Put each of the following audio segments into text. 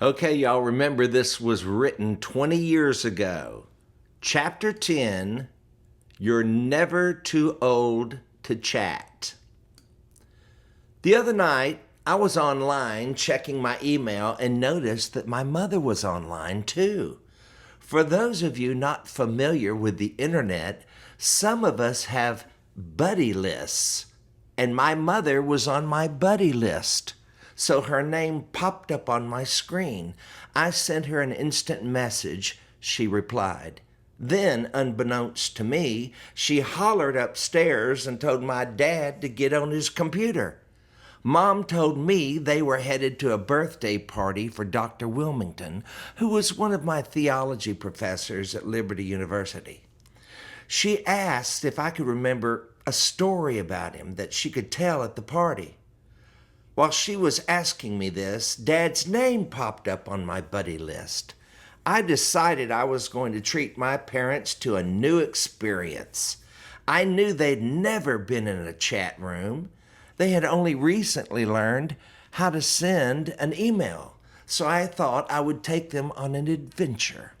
Okay, y'all remember this was written 20 years ago. Chapter 10, You're Never Too Old to Chat. The other night, I was online checking my email and noticed that my mother was online too. For those of you not familiar with the internet, some of us have buddy lists, and my mother was on my buddy list. So her name popped up on my screen. I sent her an instant message. She replied. Then, unbeknownst to me, she hollered upstairs and told my dad to get on his computer. Mom told me they were headed to a birthday party for Dr. Wilmington, who was one of my theology professors at Liberty University. She asked if I could remember a story about him that she could tell at the party. While she was asking me this, Dad's name popped up on my buddy list. I decided I was going to treat my parents to a new experience. I knew they'd never been in a chat room. They had only recently learned how to send an email, so I thought I would take them on an adventure.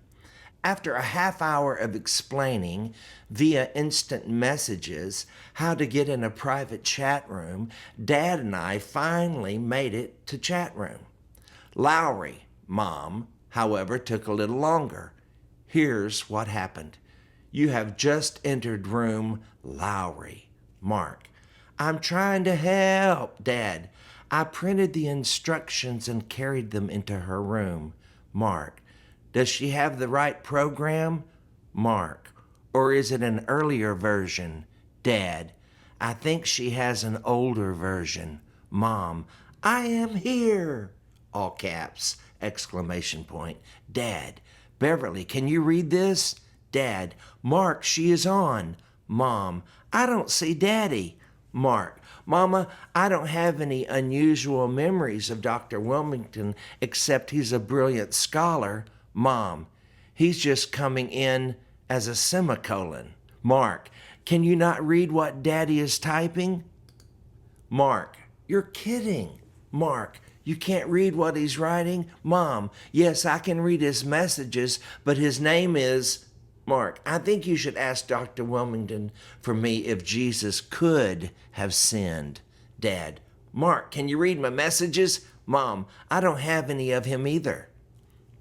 After a half hour of explaining via instant messages how to get in a private chat room, Dad and I finally made it to chat room. Lowry, Mom, however, took a little longer. Here's what happened. You have just entered room Lowry. Mark. I'm trying to help, Dad. I printed the instructions and carried them into her room. Mark. Does she have the right program? Mark. Or is it an earlier version? Dad. I think she has an older version. Mom. I am here. All caps, exclamation point. Dad. Beverly, can you read this? Dad. Mark, she is on. Mom. I don't see Daddy. Mark. Mama, I don't have any unusual memories of Dr. Wilmington except he's a brilliant scholar. Mom. He's just coming in as a semicolon. Mark. Can you not read what Daddy is typing? Mark. You're kidding. Mark. You can't read what he's writing? Mom. Yes, I can read his messages, but his name is... Mark, I think you should ask Dr. Wilmington for me if Jesus could have sinned. Dad. Mark, can you read my messages? Mom. I don't have any of him either.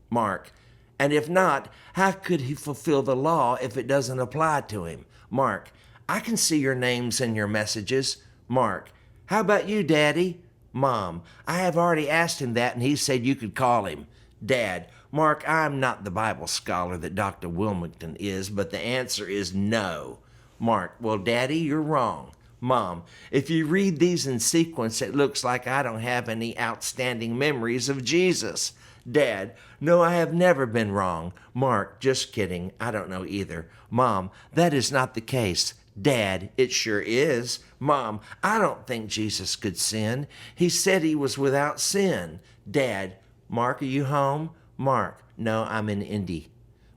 Mark. And if not, how could he fulfill the law if it doesn't apply to him? Mark. I can see your names in your messages. Mark. How about you, Daddy? Mom. I have already asked him that and he said you could call him. Dad. Mark, I'm not the Bible scholar that Dr. Wilmington is, but the answer is no. Mark. Well, Daddy, you're wrong. Mom. If you read these in sequence, it looks like I don't have any outstanding memories of Jesus. Dad. No, I have never been wrong. Mark. Just kidding. I don't know either. Mom. That is not the case. Dad. It sure is. Mom. I don't think Jesus could sin. He said he was without sin. Dad. Mark, are you home? Mark. No, I'm in Indy.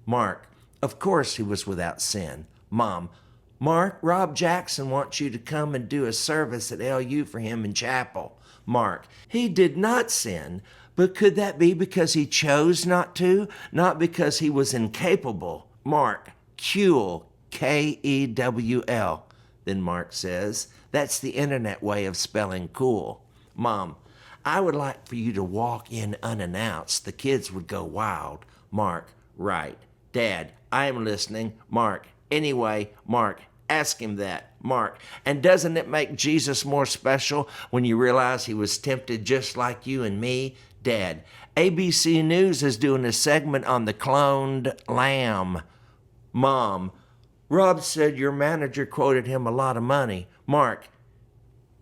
Mark. Of course he was without sin. Mom. Mark, Rob Jackson wants you to come and do a service at LU for him in chapel. Mark. He did not sin, but could that be because he chose not to, not because he was incapable? Mark. Kewl. Kewl. Then Mark says, that's the internet way of spelling cool. Mom. I would like for you to walk in unannounced. The kids would go wild. Mark. Right. Dad. I am listening. Mark. Anyway, Mark. Ask him that. Mark. And doesn't it make Jesus more special when you realize he was tempted just like you and me? Dad. ABC News is doing a segment on the cloned lamb. Mom. Rob said your manager quoted him a lot of money. Mark.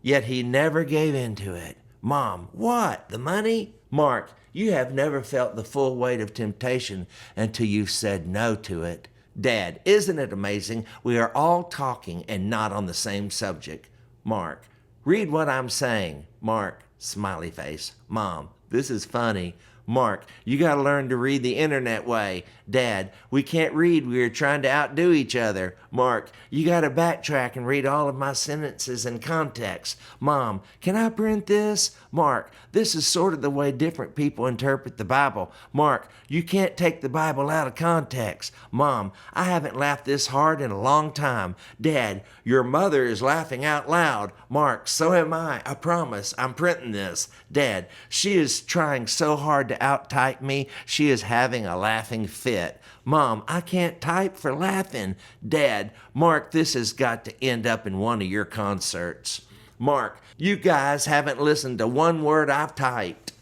Yet he never gave in to it. Mom. What? The money? Mark. You have never felt the full weight of temptation until you've said no to it. Dad. Isn't it amazing? We are all talking and not on the same subject. Mark. Read what I'm saying. Mark. Smiley face. Mom. This is funny. Mark, you got to learn to read the internet way. Dad, we can't read. We are trying to outdo each other. Mark, you got to backtrack and read all of my sentences in context. Mom, can I print this? Mark, this is sort of the way different people interpret the Bible. Mark, you can't take the Bible out of context. Mom, I haven't laughed this hard in a long time. Dad, your mother is laughing out loud. Mark, so am I. I promise. I'm printing this. Dad, she is trying so hard to out-type me, she is having a laughing fit. Mom, I can't type for laughing. Dad, Mark, this has got to end up in one of your concerts. Mark, you guys haven't listened to one word I've typed.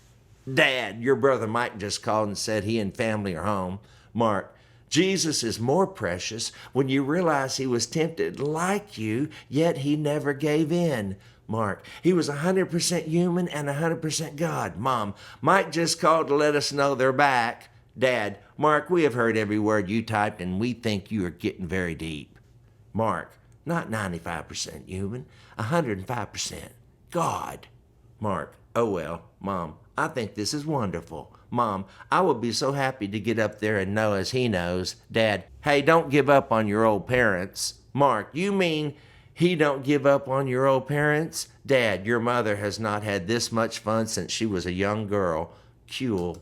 Dad, your brother Mike just called and said he and family are home. Mark, Jesus is more precious when you realize he was tempted like you, yet he never gave in. Mark, he was 100% human and 100% God. Mom, Mike just called to let us know they're back. Dad, Mark, we have heard every word you typed and we think you are getting very deep. Mark, not 95% human, 105% God. Mark, oh well. Mom, I think this is wonderful. Mom, I would be so happy to get up there and know as he knows. Dad, hey, don't give up on your old parents. Mark, you mean he don't give up on your old parents? Dad, your mother has not had this much fun since she was a young girl. Cool.